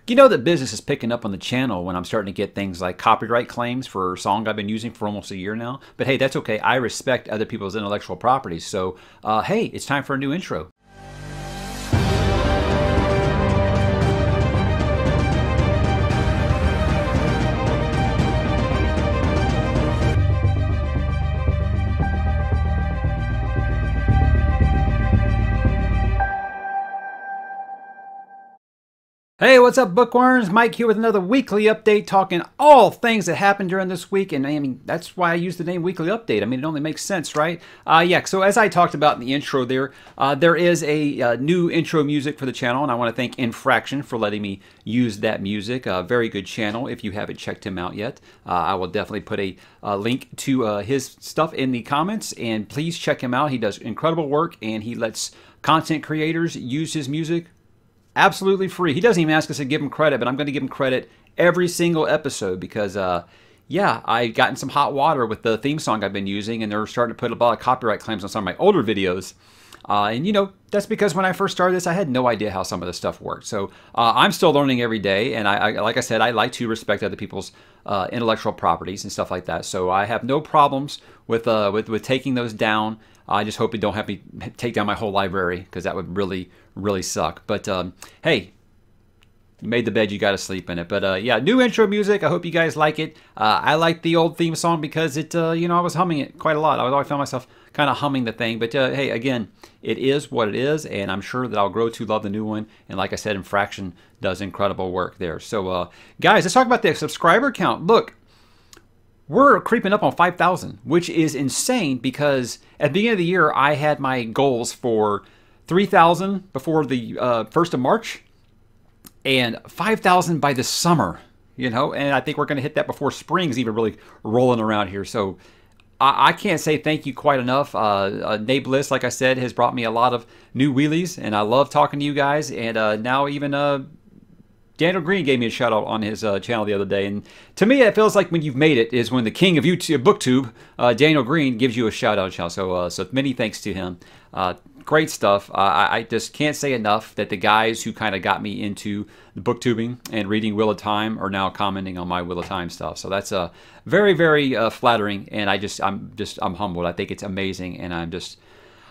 You know that business is picking up on the channel when I'm starting to get things like copyright claims for a song I've been using for almost a year now. But hey, that's okay. I respect other people's intellectual properties. So hey, it's time for a new intro. Hey, what's up, bookworms? Mike here with another weekly update talking all things that happened during this week. And I mean, that's why I use the name Weekly Update. I mean, it only makes sense, right? Yeah, so as I talked about in the intro there is a new intro music for the channel. And I want to thank Infraction for letting me use that music. Very good channel if you haven't checked him out yet. I will definitely put a link to his stuff in the comments. And please check him out. He does incredible work and he lets content creators use his music absolutely free. He doesn't even ask us to give him credit, but I'm going to give him credit every single episode because, yeah, I've gotten some hot water with the theme song I've been using, and they're starting to put a lot of copyright claims on some of my older videos. And, you know, that's because when I first started this, I had no idea how some of this stuff worked. So I'm still learning every day, and I like I said, I like to respect other people's intellectual properties and stuff like that. So I have no problems with taking those down. I just hope you don't have me take down my whole library because that would really suck. But hey, you made the bed, you got to sleep in it. But yeah, new intro music. I hope you guys like it. I like the old theme song because it, you know, I was humming it quite a lot. I always found myself kind of humming the thing. But hey, again, it is what it is, and I'm sure that I'll grow to love the new one. And like I said, Infraction does incredible work there. So guys, let's talk about the subscriber count. Look, we're creeping up on 5,000, which is insane because at the beginning of the year, I had my goals for 3,000 before the 1st of March and 5,000 by the summer, you know, and I think we're going to hit that before spring's even really rolling around here. So I can't say thank you quite enough. Nate Bliss, like I said, has brought me a lot of new wheelies, and I love talking to you guys. And now even Daniel Green gave me a shout out on his channel the other day, and to me it feels like when you've made it is when the king of YouTube, BookTube, Daniel Green, gives you a shout out. So many thanks to him. Great stuff. I just can't say enough that the guys who kind of got me into the booktubing and reading Wheel of Time are now commenting on my Wheel of Time stuff. So that's very flattering, and I'm humbled. I think it's amazing, and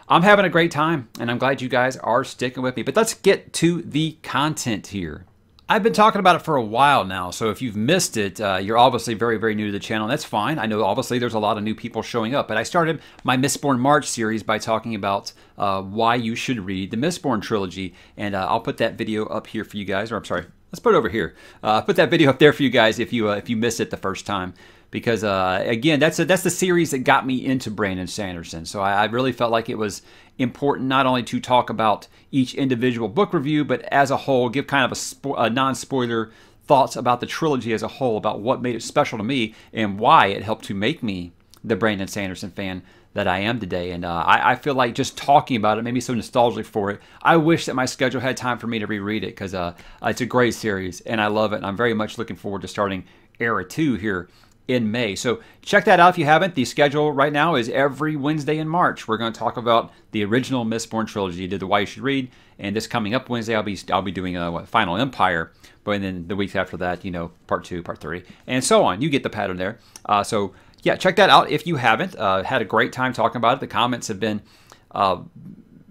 I'm having a great time, and I'm glad you guys are sticking with me. But let's get to the content here. I've been talking about it for a while now, so if you've missed it, you're obviously very new to the channel, and that's fine. I know obviously there's a lot of new people showing up, but I started my Mistborn March series by talking about why you should read the Mistborn trilogy, and I'll put that video up here for you guys, or I'm sorry, let's put it over here. Put that video up there for you guys if you missed it the first time. Because again, that's the series that got me into Brandon Sanderson. So I really felt like it was important not only to talk about each individual book review, but as a whole, give kind of a non-spoiler thoughts about the trilogy as a whole, about what made it special to me and why it helped to make me the Brandon Sanderson fan that I am today. And I feel like just talking about it made me so nostalgic for it. I wish that my schedule had time for me to reread it because it's a great series and I love it. And I'm very much looking forward to starting Era 2 here in May. So check that out if you haven't. The schedule right now is every Wednesday in March. We're going to talk about the original Mistborn trilogy. Did the Why You Should Read, and this coming up Wednesday I'll be doing Final Empire, but then the weeks after that, you know, part 2, part 3, and so on. You get the pattern there. So yeah, check that out if you haven't. Had a great time talking about it. The comments have been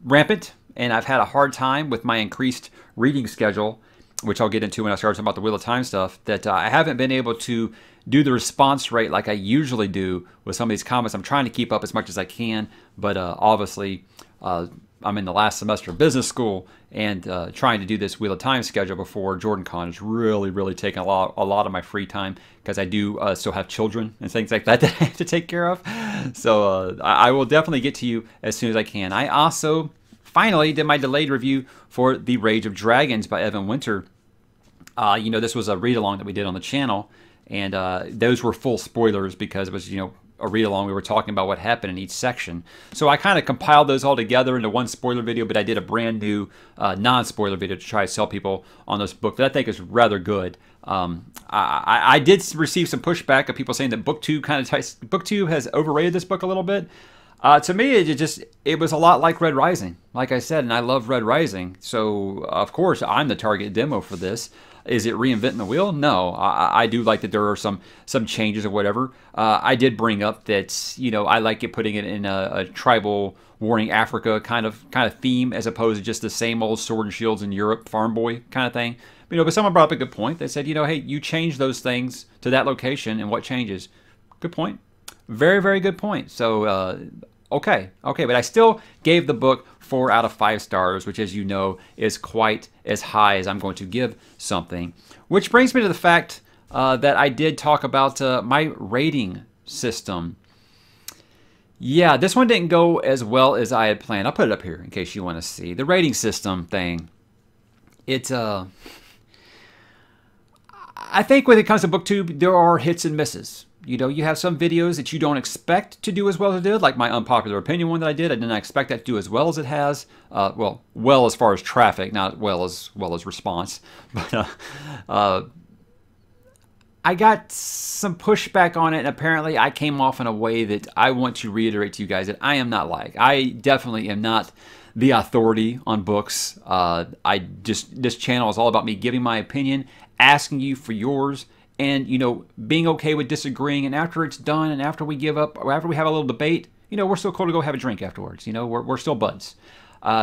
rampant, and I've had a hard time with my increased reading schedule, which I'll get into when I start talking about the Wheel of Time stuff, that I haven't been able to do the response rate like I usually do with some of these comments. I'm trying to keep up as much as I can, but obviously I'm in the last semester of business school and trying to do this Wheel of Time schedule before JordanCon is really taking a lot of my free time because I do still have children and things like that that I have to take care of. So I will definitely get to you as soon as I can. I also finally did my delayed review for The Rage of Dragons by Evan Winter. You know, this was a read-along that we did on the channel, and those were full spoilers because it was, you know, a read-along. We were talking about what happened in each section. So I kind of compiled those all together into one spoiler video, but I did a brand new non-spoiler video to try to sell people on this book that I think is rather good. I did receive some pushback of people saying that BookTube has overrated this book a little bit. To me, it was a lot like Red Rising, like I said, and I love Red Rising. So, of course, I'm the target demo for this. Is it reinventing the wheel? No. I do like that there are some changes or whatever. I did bring up that, you know, I like it putting it in a tribal warring Africa kind of theme, as opposed to just the same old sword and shields in Europe, farm boy kind of thing. You know, but someone brought up a good point. They said, you know, hey, you change those things to that location, and what changes? Good point. Very, very good point. So, okay, but I still gave the book 4 out of 5 stars, which, as you know, is quite as high as I'm going to give something. Which brings me to the fact that I did talk about my rating system. Yeah, this one didn't go as well as I had planned. I'll put it up here in case you want to see. The rating system thing, it's I think when it comes to BookTube, there are hits and misses. You know, you have some videos that you don't expect to do as well as it did, like my unpopular opinion one that I did. I did not expect that to do as well as it has. Well as far as traffic, not well as response. But I got some pushback on it, and apparently I came off in a way that I want to reiterate to you guys that I am not like. I definitely am not the authority on books. This channel is all about me giving my opinion, asking you for yours, and, you know, being okay with disagreeing. And after it's done, and after we give up, or after we have a little debate, you know, we're still cool to go have a drink afterwards. You know, we're still buds.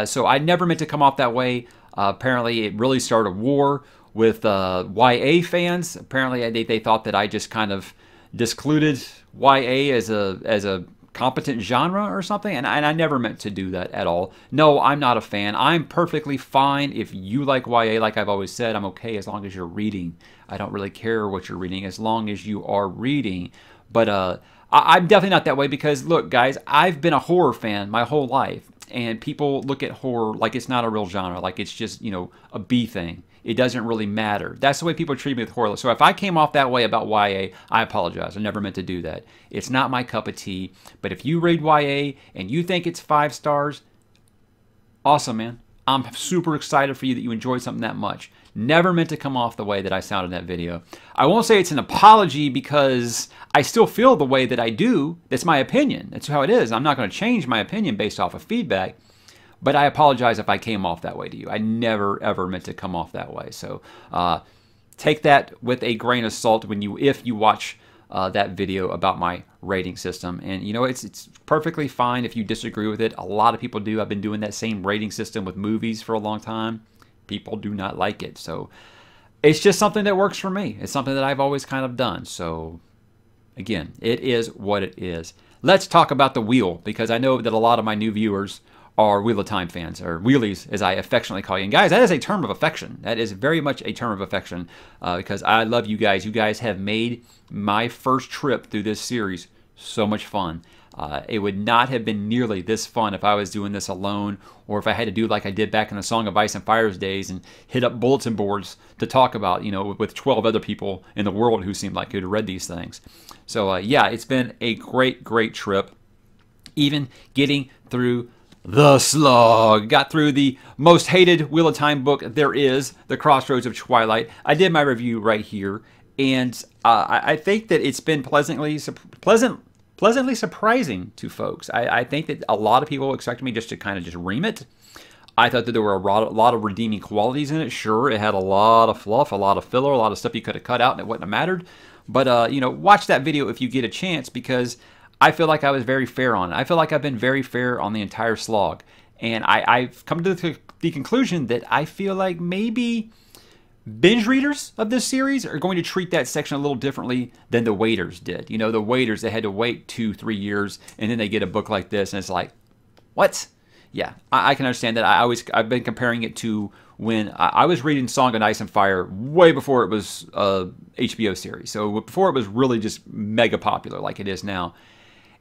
So I never meant to come off that way. Apparently, it really started a war with YA fans. Apparently, they thought that I just kind of discluded YA as a competent genre or something, and I never meant to do that at all. No, I'm not a fan. I'm perfectly fine if you like YA. Like I've always said, I'm okay as long as you're reading. I don't really care what you're reading as long as you are reading. But I'm definitely not that way because, look, guys, I've been a horror fan my whole life, and people look at horror like it's not a real genre, like it's just, you know, a B thing. It doesn't really matter. That's the way people treat me with horror. So if I came off that way about YA, I apologize. I never meant to do that. It's not my cup of tea. But if you read YA and you think it's 5 stars, awesome, man. I'm super excited for you that you enjoyed something that much. Never meant to come off the way that I sounded in that video. I won't say it's an apology because I still feel the way that I do. That's my opinion. That's how it is. I'm not going to change my opinion based off of feedback. But I apologize if I came off that way to you. I never, ever meant to come off that way. So take that with a grain of salt if you watch that video about my rating system. And, you know, it's perfectly fine if you disagree with it. A lot of people do. I've been doing that same rating system with movies for a long time. People do not like it. So it's just something that works for me. It's something that I've always kind of done. So, again, it is what it is. Let's talk about the wheel, because I know that a lot of my new viewers are Wheel of Time fans, or wheelies, as I affectionately call you. And guys, that is a term of affection. That is very much a term of affection because I love you guys. You guys have made my first trip through this series so much fun. It would not have been nearly this fun if I was doing this alone, or if I had to do like I did back in the Song of Ice and Fire's days and hit up bulletin boards to talk about, you know, with 12 other people in the world who seemed like could have read these things. So yeah, it's been a great, great trip. Even getting through the slog. Got through the most hated Wheel of Time book there is, The Crossroads of Twilight. I did my review right here, and I think that it's been pleasantly surprising to folks. I think that a lot of people expected me just to kind of just ream it. I thought that there were a lot of redeeming qualities in it. Sure, it had a lot of fluff, a lot of filler, a lot of stuff you could have cut out and it wouldn't have mattered. But, you know, watch that video if you get a chance, because I feel like I was very fair on it. I feel like I've been very fair on the entire slog. And I've come to the conclusion that I feel like maybe binge readers of this series are going to treat that section a little differently than the waiters did. You know, the waiters, they had to wait 2-3 years, and then they get a book like this, and it's like, what? Yeah, I can understand that. I've been comparing it to when I was reading Song of Ice and Fire way before it was a HBO series. So before it was really just mega popular like it is now.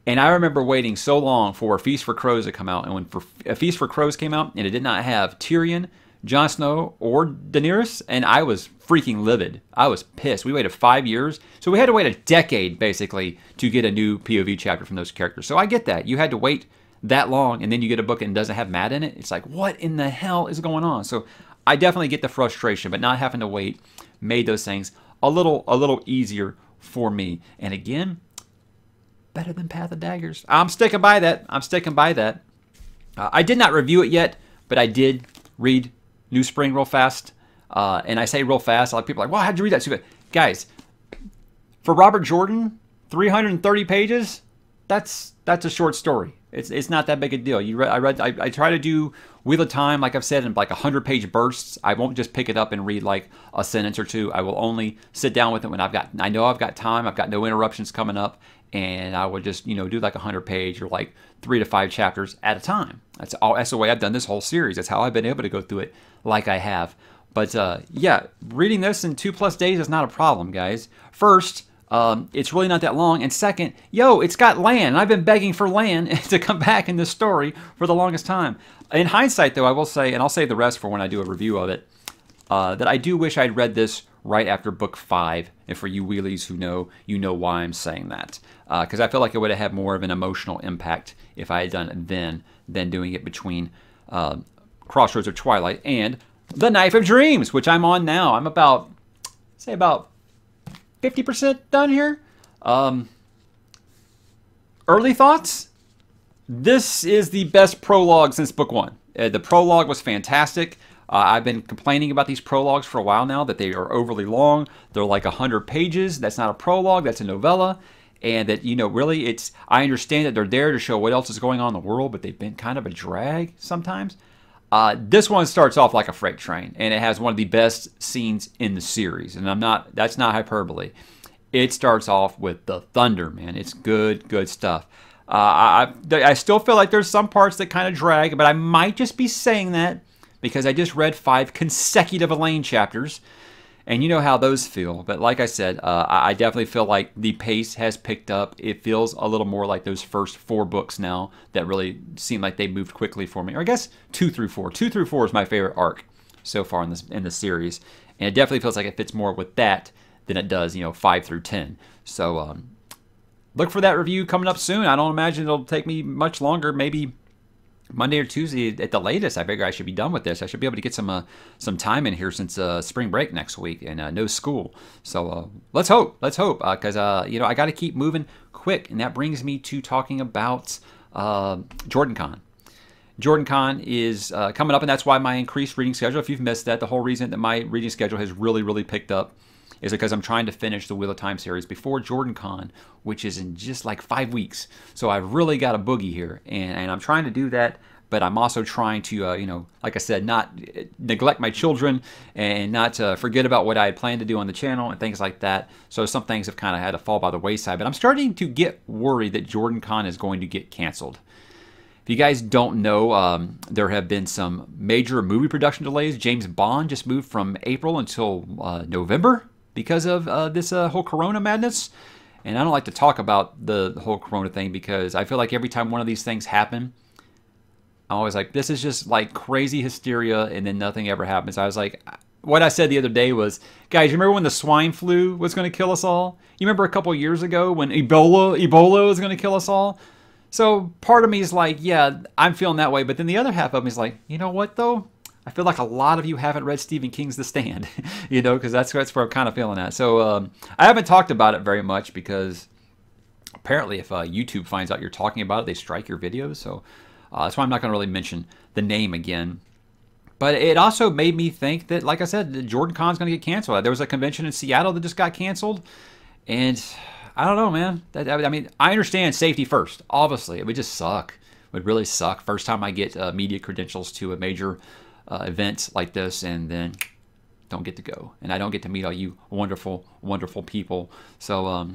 And I remember waiting so long for A Feast for Crows to come out. And when A Feast for Crows came out, and it did not have Tyrion, Jon Snow, or Daenerys, and I was freaking livid. I was pissed. We waited 5 years. So we had to wait a decade, basically, to get a new POV chapter from those characters. So I get that. You had to wait that long, and then you get a book and it doesn't have Matt in it. It's like, what in the hell is going on? So I definitely get the frustration, but not having to wait made those things a little easier for me. And again, better than Path of Daggers. I'm sticking by that. I'm sticking by that. I did not review it yet, but I did read New Spring real fast. And I say real fast, a lot of people are like, "Wow, how'd you read that?" So, guys, for Robert Jordan, 330 pages. That's a short story. It's not that big a deal. I try to do Wheel of Time, like I've said, in like 100-page bursts. I won't just pick it up and read like a sentence or two. I will only sit down with it when I know I've got time. I've got no interruptions coming up, and I would just do like 100-page or like 3 to 5 chapters at a time. That's the way I've done this whole series. That's how I've been able to go through it like I have. But yeah, reading this in 2+ days is not a problem, guys. First, it's really not that long. And second, it's got Lan. I've been begging for Lan to come back in this story for the longest time. In hindsight, though, I will say, and I'll save the rest for when I do a review of it, that I do wish I'd read this right after book 5. And for you wheelies who know, you know why I'm saying that. Because I feel like it would have had more of an emotional impact if I had done it then than doing it between Crossroads of Twilight and The Knife of Dreams, which I'm on now. I'm about 50% done here. Early thoughts? This is the best prologue since book 1. The prologue was fantastic. I've been complaining about these prologues for a while now, that they are overly long. They're like 100 pages. That's not a prologue, that's a novella. And that, really, I understand that they're there to show what else is going on in the world, but they've been kind of a drag sometimes. This one starts off like a freight train, and it has one of the best scenes in the series. And that's not hyperbole. It starts off with the thunder, man. It's good stuff. I still feel like there's some parts that kind of drag, but I might just be saying that because I just read 5 consecutive Elaine chapters, and you know how those feel. But like I said, I definitely feel like the pace has picked up. It feels a little more like those first 4 books now that really seem like they moved quickly for me. Or I guess 2 through 4. 2 through 4 is my favorite arc so far in the series, and it definitely feels like it fits more with that than it does, 5 through 10. So look for that review coming up soon. I don't imagine it'll take me much longer. Maybe Monday or Tuesday at the latest. I figure I should be done with this. I should be able to get some time in here since spring break next week and no school. So let's hope. Because I got to keep moving quick, and that brings me to talking about JordanCon. JordanCon is coming up, and that's why my increased reading schedule. If you've missed that, the whole reason that my reading schedule has really picked up is because I'm trying to finish the Wheel of Time series before JordanCon, which is in just like 5 weeks. So I've really got a boogie here, and I'm trying to do that, but I'm also trying to, like I said, not neglect my children and not forget about what I had planned to do on the channel and things like that. So some things have kind of had to fall by the wayside, but I'm starting to get worried that JordanCon is going to get canceled. If you guys don't know, there have been some major movie production delays. James Bond just moved from April until November because of this whole Corona madness. And I don't like to talk about the whole Corona thing because I feel like every time one of these things happen, I'm always like, this is just like crazy hysteria, and then nothing ever happens. I was like, what I said the other day was, guys, you remember when the swine flu was going to kill us all? You remember a couple years ago when Ebola was going to kill us all? So part of me is like, yeah, I'm feeling that way. But then the other half of me is like, you know what, though? I feel like a lot of you haven't read Stephen King's The Stand, because that's where I'm kind of feeling at. So I haven't talked about it very much because apparently if YouTube finds out you're talking about it, they strike your videos. So that's why I'm not going to really mention the name again. But it also made me think that, like I said, JordanCon's going to get canceled. There was a convention in Seattle that just got canceled. And I don't know, man. I mean, I understand safety first. Obviously, it would just suck. It would really suck. First time I get media credentials to a major event like this, and then don't get to go, and I don't get to meet all you wonderful people. So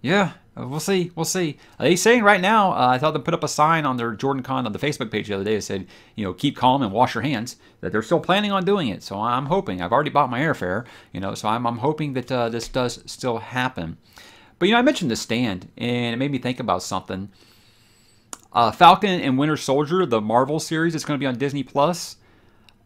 yeah, we'll see. They saying right now, I thought they put up a sign on their JordanCon on the Facebook page the other day that said, keep calm and wash your hands, that they're still planning on doing it. So I'm hoping. I've already bought my airfare, so I'm hoping that this does still happen. But I mentioned The Stand, and it made me think about something. Falcon and Winter Soldier, the Marvel series, it's going to be on Disney Plus.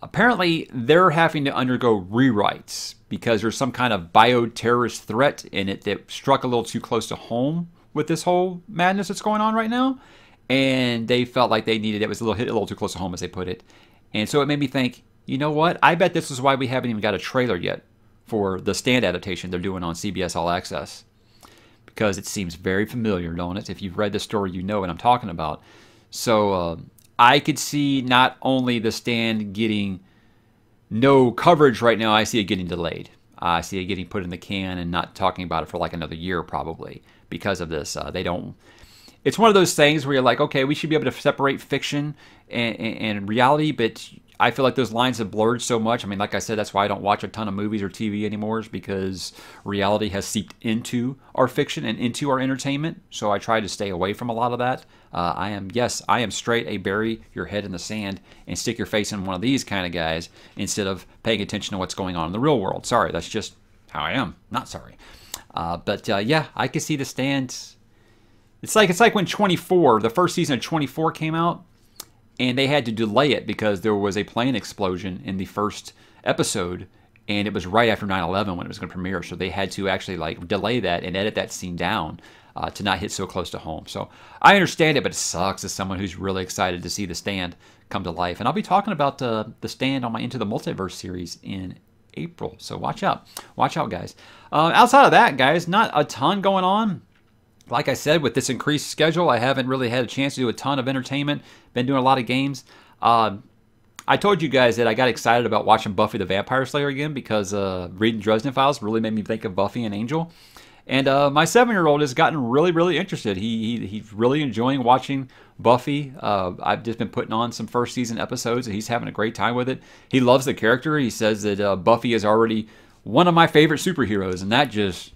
Apparently, they're having to undergo rewrites because there's some kind of bioterrorist threat in it that struck a little too close to home with this whole madness that's going on right now. And they felt like it was hit a little too close to home, as they put it. And so it made me think, you know what? I bet this is why we haven't even got a trailer yet for the Stand adaptation they're doing on CBS All Access. Because it seems very familiar, don't it? If you've read the story, you know what I'm talking about. So I could see not only The Stand getting no coverage right now. I see it getting delayed. I see it getting put in the can and not talking about it for like another year probably because of this. They don't. It's one of those things where you're like, okay, we should be able to separate fiction and reality, but I feel like those lines have blurred so much. I mean, like I said, that's why I don't watch a ton of movies or TV anymore, is because reality has seeped into our fiction and into our entertainment. So I try to stay away from a lot of that. I am straight a bury your head in the sand and stick your face in one of these kind of guys instead of paying attention to what's going on in the real world. Sorry, that's just how I am. Not sorry. But yeah, I can see The Stand. It's like when 24, the first season of 24 came out, and they had to delay it because there was a plane explosion in the first episode, and it was right after 9/11 when it was going to premiere. So they had to actually like delay that and edit that scene down to not hit so close to home. So I understand it, but it sucks as someone who's really excited to see The Stand come to life. And I'll be talking about The Stand on my Into the Multiverse series in April. So watch out, guys. Outside of that, guys, not a ton going on. Like I said, with this increased schedule, I haven't really had a chance to do a ton of entertainment. Been doing a lot of games. I told you guys that I got excited about watching Buffy the Vampire Slayer again because reading Dresden Files really made me think of Buffy and Angel. And my 7-year-old has gotten really, really interested. He's really enjoying watching Buffy. I've just been putting on some first season episodes, and he's having a great time with it. He loves the character. He says that Buffy is already one of my favorite superheroes, and that just...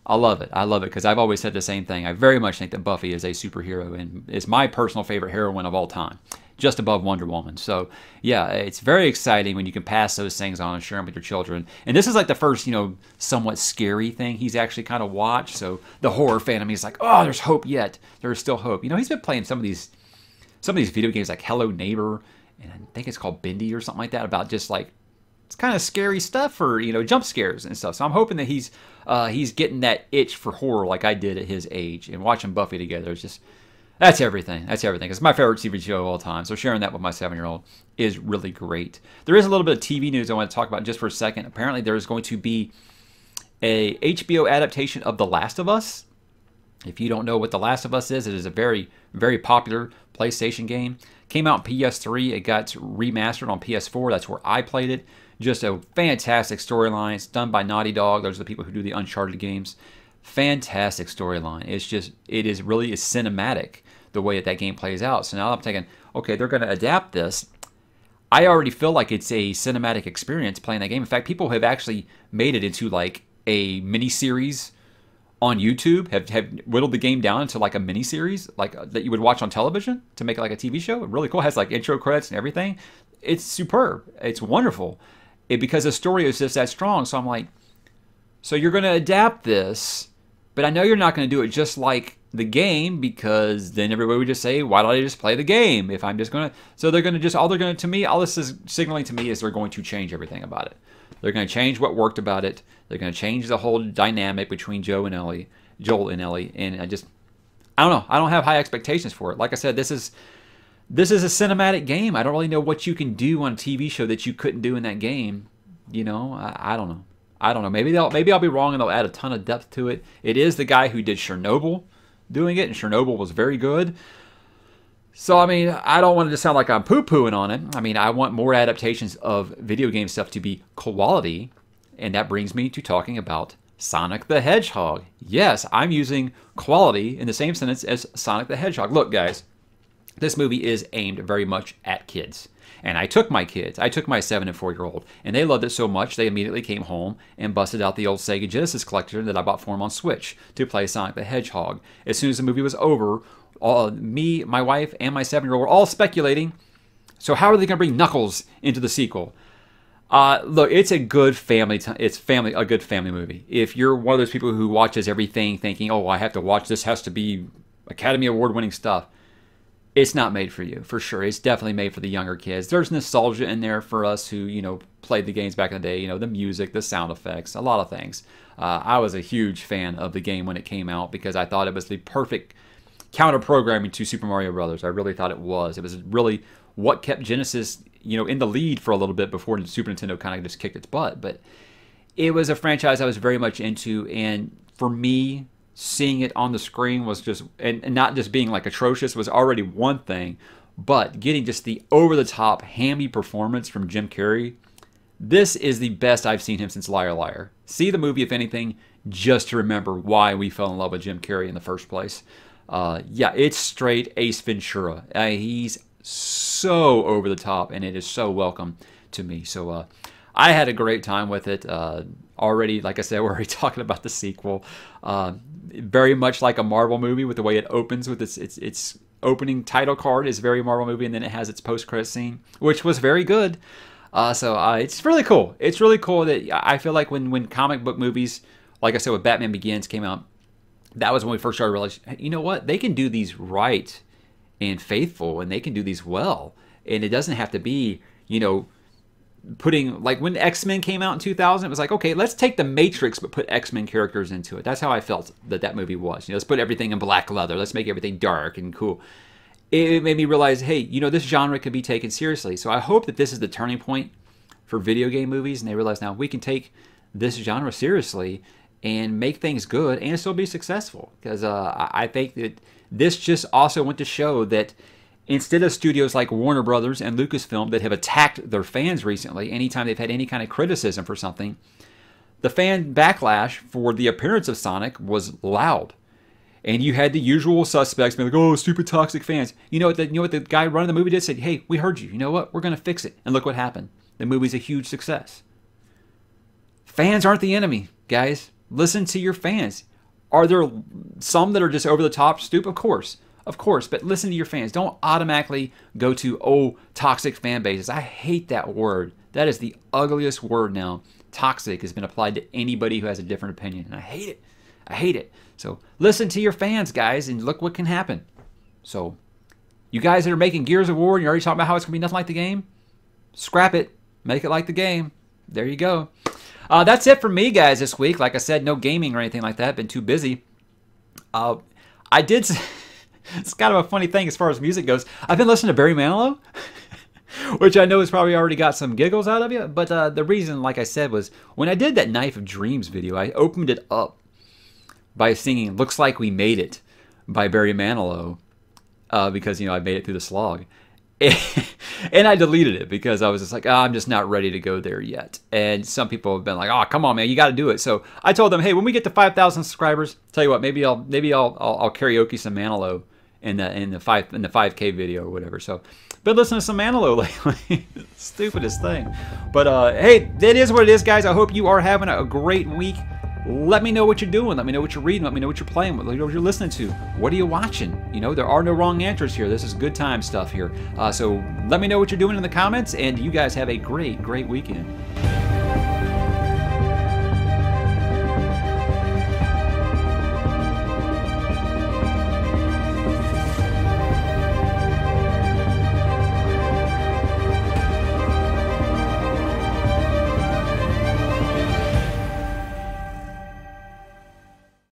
I love it. I love it because I've always said the same thing. I very much think that Buffy is a superhero and is my personal favorite heroine of all time, just above Wonder Woman. So, yeah, it's very exciting when you can pass those things on and share them with your children. And this is like the first, somewhat scary thing he's actually kind of watched. So the horror fan of me is like, oh, there's hope yet. There's still hope. He's been playing some of these video games like Hello Neighbor, and I think it's called Bendy or something like that, about just like it's kind of scary stuff for jump scares and stuff. So I'm hoping that he's getting that itch for horror like I did at his age. And watching Buffy together is just that's everything. That's everything. It's my favorite TV show of all time. So sharing that with my 7-year-old is really great. There is a little bit of TV news I want to talk about just for a second. Apparently there is going to be a HBO adaptation of The Last of Us. If you don't know what The Last of Us is, it is a very, very popular PlayStation game. Came out on PS3. It got remastered on PS4. That's where I played it. Just a fantastic storyline. It's done by Naughty Dog. Those are the people who do the Uncharted games. Fantastic storyline. It is really cinematic the way that game plays out. So now I'm thinking, okay, they're going to adapt this. I already feel like it's a cinematic experience playing that game. In fact, people have actually made it into like a mini series on YouTube. Have whittled the game down into like a mini series like that you would watch on television to make it like a TV show. Really cool. It has like intro credits and everything. It's superb. It's wonderful. Because the story is just that strong. So I'm like, so you're going to adapt this, but I know you're not going to do it just like the game, because then everybody would just say, why don't I just play the game if I'm just going to... So they're going to just... All this is signaling to me is they're going to change everything about it. They're going to change what worked about it. They're going to change the whole dynamic between Joel and Ellie. And I don't know. I don't have high expectations for it. Like I said, this is a cinematic game. I don't really know what you can do on a TV show that you couldn't do in that game. I don't know. I don't know. Maybe I'll be wrong and they'll add a ton of depth to it. It is the guy who did Chernobyl doing it, and Chernobyl was very good. So, I mean, I don't want it to sound like I'm poo-pooing on it. I mean, I want more adaptations of video game stuff to be quality, and that brings me to talking about Sonic the Hedgehog. Yes, I'm using quality in the same sentence as Sonic the Hedgehog. Look, guys, this movie is aimed very much at kids. And I took my kids. I took my 7 and 4-year-old, and they loved it so much they immediately came home and busted out the old Sega Genesis collection that I bought for them on Switch to play Sonic the Hedgehog. As soon as the movie was over, me, my wife, and my 7-year-old were all speculating, so how are they going to bring Knuckles into the sequel? Look, it's a good family. A good family movie. If you're one of those people who watches everything thinking, "Oh, I have to watch this. Has to be Academy Award-winning stuff," it's not made for you, for sure. It's definitely made for the younger kids. There's nostalgia in there for us who, played the games back in the day. The music, the sound effects, a lot of things. I was a huge fan of the game when it came out because I thought it was the perfect counter-programming to Super Mario Brothers. I really thought it was. It was really what kept Genesis, in the lead for a little bit before the Super Nintendo kind of just kicked its butt. But it was a franchise I was very much into, and for me, seeing it on the screen was just, and not just being like atrocious was already one thing, but getting just the over-the-top hammy performance from Jim Carrey This is the best I've seen him since Liar Liar. See the movie, if anything, just to remember why we fell in love with Jim Carrey in the first place. Yeah, it's straight Ace Ventura. He's so over the top, and it is so welcome to me. So I had a great time with it. Already, like I said, we're already talking about the sequel. Very much like a Marvel movie with the way it opens with its opening title card is very Marvel movie, and then it has its post-credit scene, which was very good. So it's really cool. It's really cool that I feel like when comic book movies, like I said, with Batman Begins came out, that was when we first started realizing, you know what, they can do these right and faithful, and they can do these well, and it doesn't have to be, you know, putting, like when X-Men came out in 2000, it was like, okay, let's take the Matrix but put X-Men characters into it. That's how I felt that movie was. You know, let's put everything in black leather. Let's make everything dark and cool. It made me realize, hey, you know, this genre could be taken seriously. So I hope that this is the turning point for video game movies, and they realize now we can take this genre seriously and make things good and still be successful. Because I think that this just also went to show that instead of studios like Warner Brothers and Lucasfilm that have attacked their fans recently, anytime they've had any kind of criticism for something, the fan backlash for the appearance of Sonic was loud. And you had the usual suspects being like, oh, stupid toxic fans. You know what the guy running the movie did? Said, hey, we heard you. You know what? We're going to fix it. And look what happened. The movie's a huge success. Fans aren't the enemy, guys. Listen to your fans. Are there some that are just over the top stupid? Of course. Of course. But listen to your fans. Don't automatically go to, oh, toxic fan bases. I hate that word. That is the ugliest word now. Toxic has been applied to anybody who has a different opinion. And I hate it. I hate it. So listen to your fans, guys, and look what can happen. So you guys that are making Gears of War and you're already talking about how it's going to be nothing like the game, scrap it. Make it like the game. There you go. That's it for me, guys, this week. Like I said, no gaming or anything like that. Been too busy. I did... It's kind of a funny thing as far as music goes. I've been listening to Barry Manilow, which I know has probably already got some giggles out of you. But the reason, like I said, was when I did that Knife of Dreams video, I opened it up by singing Looks Like We Made It by Barry Manilow because, you know, I made it through the slog. And I deleted it because I was just like, oh, I'm just not ready to go there yet. And some people have been like, oh, come on, man, you got to do it. So I told them, hey, when we get to 5,000 subscribers, tell you what, maybe I'll karaoke some Manilow in the 5K video or whatever. So been listening to some Manilow lately. Stupidest thing. But hey, that is what it is, guys. I hope you are having a great week. Let me know what you're doing. Let me know what you're reading. Let me know what you're playing. Let me know what you're listening to. What are you watching? You know, there are no wrong answers here. This is good time stuff here. So let me know what you're doing in the comments, and you guys have a great, great weekend.